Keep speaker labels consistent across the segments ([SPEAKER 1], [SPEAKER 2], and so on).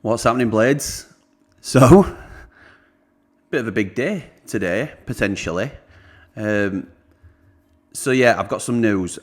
[SPEAKER 1] What's happening, Blades? So, bit of a big day today, potentially. So yeah, I've got some news.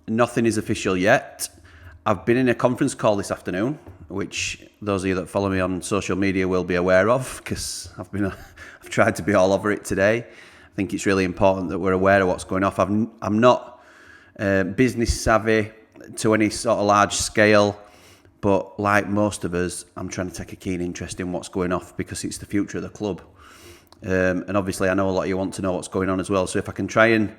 [SPEAKER 1] Nothing is official yet. I've been in a conference call this afternoon, which those of you that follow me on social media will be aware of, because I've tried to be all over it today. I think it's really important that we're aware of what's going on. I'm not business savvy to any sort of large scale. But like most of us, I'm trying to take a keen interest in what's going off because it's the future of the club. And obviously, I know a lot of you want to know what's going on as well. So if I can try and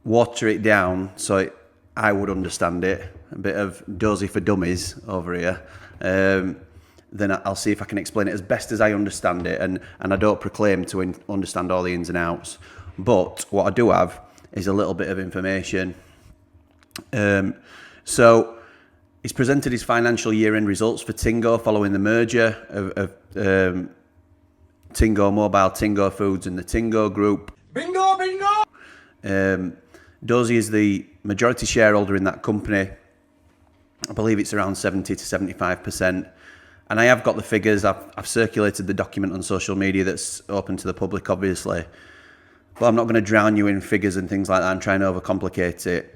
[SPEAKER 1] water it down so I would understand it, a bit of Dozy for dummies over here, then I'll see if I can explain it as best as I understand it. And I don't proclaim to understand all the ins and outs. But what I do have is a little bit of information. So he's presented his financial year-end results for Tingo following the merger of Tingo Mobile, Tingo Foods and the Tingo Group.
[SPEAKER 2] Bingo, bingo!
[SPEAKER 1] Dozy is the majority shareholder in that company. I believe it's around 70 to 75%. And I have got the figures. I've circulated the document on social media that's open to the public, obviously. But I'm not going to drown you in figures and things like that and try and overcomplicate it.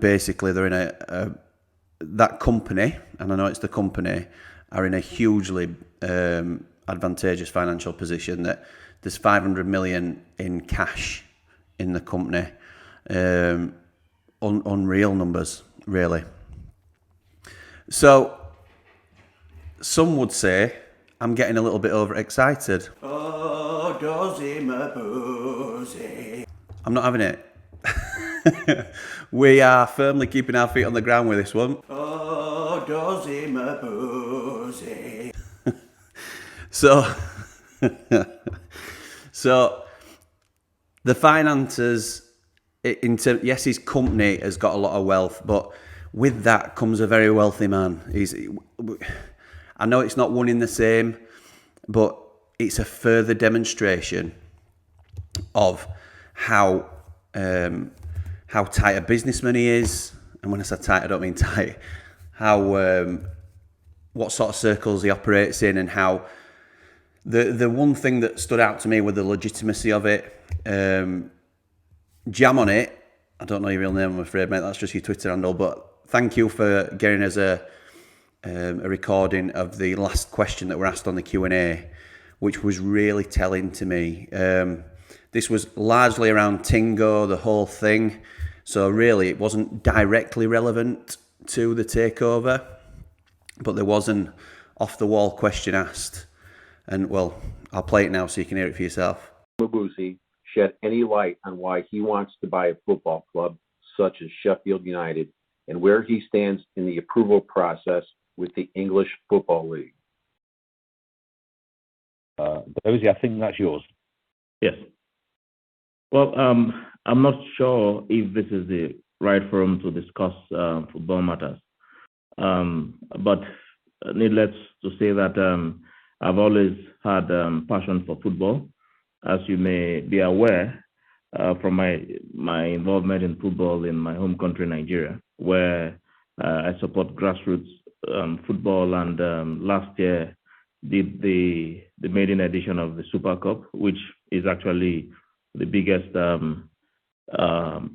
[SPEAKER 1] Basically, they're in that company, and I know it's the company, are in a hugely advantageous financial position. That there's 500 million in cash in the company. Unreal numbers, really. So some would say I'm getting a little bit overexcited.
[SPEAKER 2] Oh, Dozy, my boozy.
[SPEAKER 1] I'm not having it. We are firmly keeping our feet on the ground with this one.
[SPEAKER 2] Oh, Dozy, my boozy.
[SPEAKER 1] So the finances, yes, his company has got a lot of wealth, but with that comes a very wealthy man. I know it's not one in the same, but it's a further demonstration of how tight a businessman he is. And when I say tight, I don't mean tight. What sort of circles he operates in, and how the one thing that stood out to me was the legitimacy of it. Jam on it. I don't know your real name, I'm afraid, mate. That's just your Twitter handle. But thank you for getting us a recording of the last question that were asked on the Q&A, which was really telling to me. This was largely around Tingo, the whole thing. So really, it wasn't directly relevant to the takeover, but there was an off-the-wall question asked. And, well, I'll play it now so you can hear it for yourself.
[SPEAKER 3] Dozy shed any light on why he wants to buy a football club such as Sheffield United and where he stands in the approval process with the English Football League.
[SPEAKER 4] Dozy, I think that's yours.
[SPEAKER 5] Yes. Well, I'm not sure if this is the right forum to discuss football matters. But needless to say that I've always had passion for football. As you may be aware from my involvement in football in my home country, Nigeria, where I support grassroots football, and last year did the maiden edition of the Super Cup, which is actually the biggest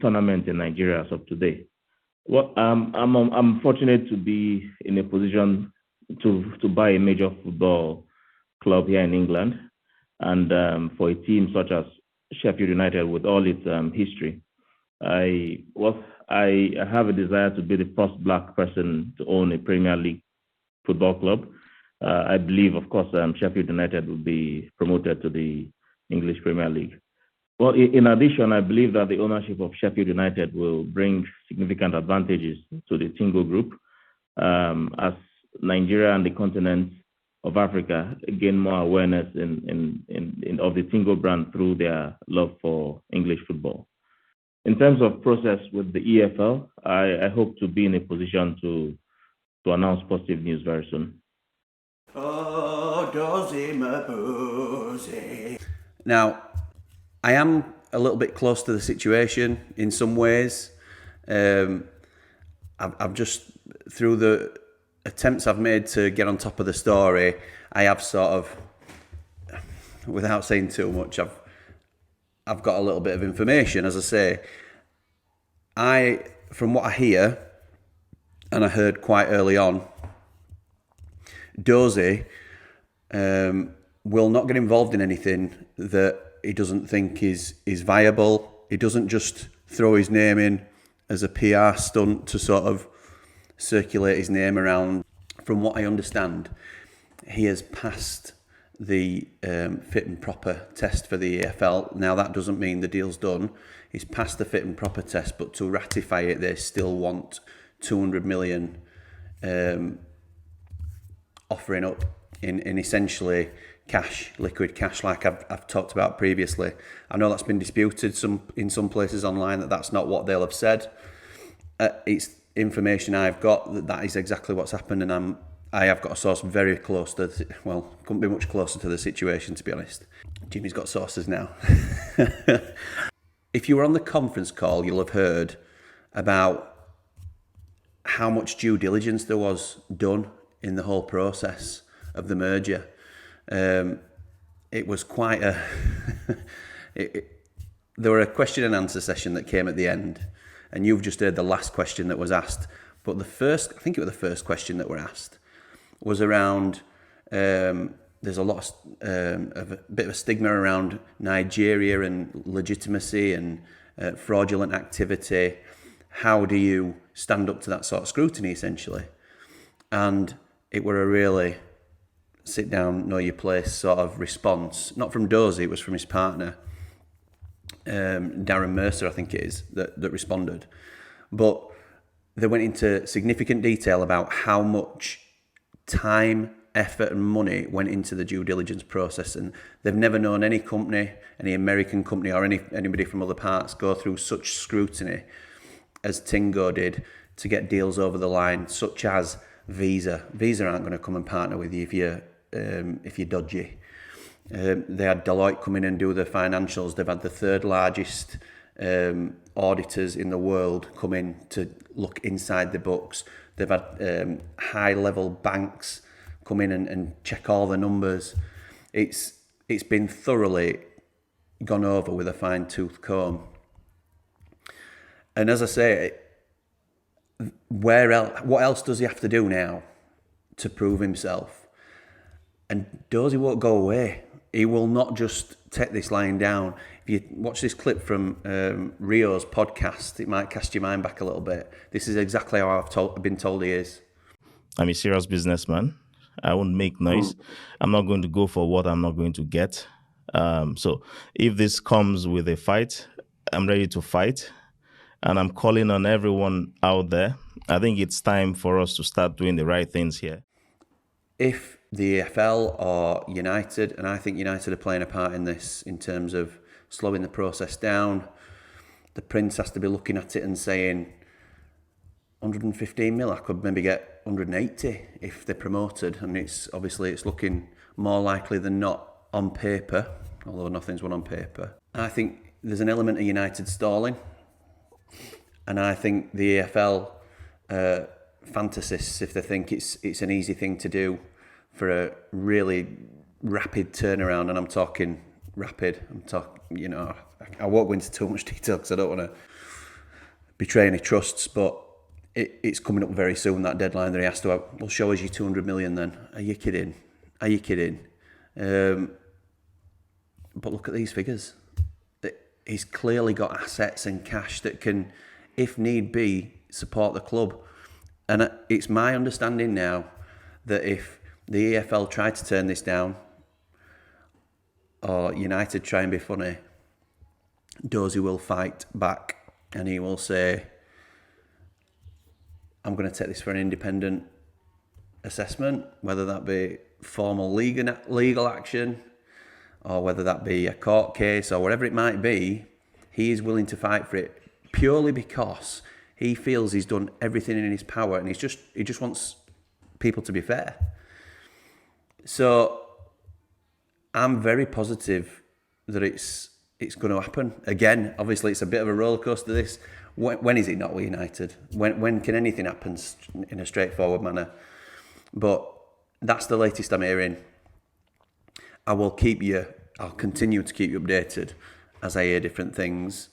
[SPEAKER 5] tournament in Nigeria as of today. Well, I'm fortunate to be in a position to buy a major football club here in England, and for a team such as Sheffield United with all its history. I have a desire to be the first black person to own a Premier League football club. I believe, of course, Sheffield United will be promoted to the English Premier League. Well, in addition, I believe that the ownership of Sheffield United will bring significant advantages to the Tingo Group as Nigeria and the continent of Africa gain more awareness of the Tingo brand through their love for English football. In terms of process with the EFL, I hope to be in a position to announce positive news very soon.
[SPEAKER 2] Oh, Dozy, my boozy.
[SPEAKER 1] Now, I am a little bit close to the situation in some ways. I've just, through attempts I've made to get on top of the story, I have sort of, without saying too much, I've got a little bit of information. As I say, from what I hear, and I heard quite early on, Dozy will not get involved in anything that he doesn't think is viable. He doesn't just throw his name in as a PR stunt to sort of circulate his name around. From what I understand, he has passed the fit and proper test for the EFL. Now, that doesn't mean the deal's done. He's passed the fit and proper test, but to ratify it, they still want 200 million offering up in essentially cash, liquid cash, like I've talked about previously. I know that's been disputed in some places online, that's not what they'll have said. It's information I've got that is exactly what's happened, and I have got a source very close to, couldn't be much closer to the situation, to be honest. Jimmy's got sources now. If you were on the conference call, you'll have heard about how much due diligence there was done in the whole process of the merger. It was quite a... there were a question and answer session that came at the end, and you've just heard the last question that was asked. But I think it was the first question that were asked, was around... there's a lot of a bit of a stigma around Nigeria and legitimacy and fraudulent activity. How do you stand up to that sort of scrutiny, essentially? And it were a really sit down, know your place sort of response. Not from Dozy, it was from his partner, Darren Mercer, I think it is, that responded. But they went into significant detail about how much time, effort and money went into the due diligence process, and they've never known any company, any American company or anybody from other parts go through such scrutiny as Tingo did to get deals over the line, such as Visa. Visa aren't going to come and partner with you if you're dodgy. They had Deloitte come in and do the financials. They've had the third largest auditors in the world come in to look inside the books. They've had high-level banks come in and check all the numbers. It's been thoroughly gone over with a fine-tooth comb. And as I say, what else does he have to do now to prove himself? And Dozy won't go away. He will not just take this lying down. If you watch this clip from Rio's podcast, it might cast your mind back a little bit. This is exactly how I've been told he is.
[SPEAKER 5] I'm a serious businessman. I won't make noise. I'm not going to go for what I'm not going to get. So if this comes with a fight, I'm ready to fight. And I'm calling on everyone out there. I think it's time for us to start doing the right things here.
[SPEAKER 1] If the EFL or United, and I think United are playing a part in this in terms of slowing the process down, the Prince has to be looking at it and saying, 115 mil, I could maybe get 180 if they're promoted. And it's looking more likely than not on paper, although nothing's won on paper. I think there's an element of United stalling. And I think the EFL fantasists, if they think it's an easy thing to do for a really rapid turnaround, and I'm talking rapid, I won't go into too much detail because I don't want to betray any trusts, but it's coming up very soon, that deadline that he has to, well, show us your 200 million then. Are you kidding? But look at these figures. He's clearly got assets and cash that can, if need be, support the club. And it's my understanding now that if the EFL try to turn this down, or United try and be funny, Dozy will fight back and he will say, I'm going to take this for an independent assessment, whether that be formal legal action or whether that be a court case or whatever it might be. He is willing to fight for it purely because he feels he's done everything in his power, and he just wants people to be fair. So I'm very positive that it's going to happen. Again, obviously it's a bit of a roller coaster, this. When is it not with United? When can anything happen in a straightforward manner? But that's the latest I'm hearing. I'll continue to keep you updated as I hear different things.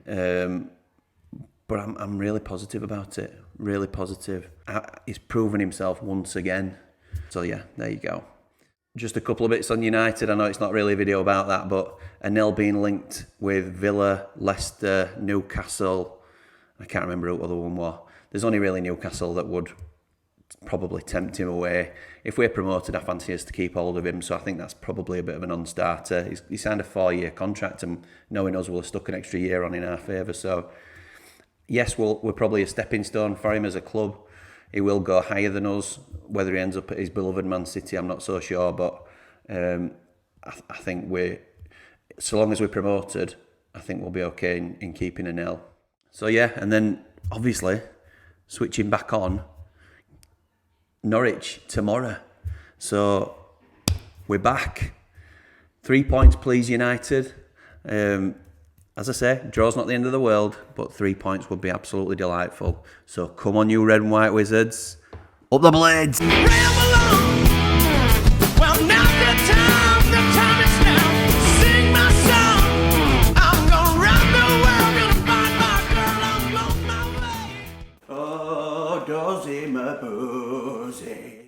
[SPEAKER 1] But I'm really positive about it. Really positive. He's proven himself once again. So yeah, there you go. Just a couple of bits on United. I know it's not really a video about that, but Anel being linked with Villa, Leicester, Newcastle. I can't remember who the other one was. There's only really Newcastle that would probably tempt him away. If we're promoted, I fancy us to keep hold of him, so I think that's probably a bit of a non-starter. He signed a 4-year contract, and knowing us, we'll have stuck an extra year on in our favour. So yes, we're probably a stepping stone for him as a club. He will go higher than us. Whether he ends up at his beloved Man City, I'm not so sure, but I think so long as we're promoted, I think we'll be okay in keeping Anel. So yeah, and then obviously switching back on, Norwich tomorrow. So we're back. 3 points, please, United. As I say, draw's not the end of the world, but 3 points would be absolutely delightful. So come on, you red and white wizards. Up the blades!
[SPEAKER 6] Bramall Lane. Well, now's the time is now. Sing my song. I'm gonna rock the world, gonna find my girl, I'm on my way.
[SPEAKER 2] Oh, Dozy, my boozy.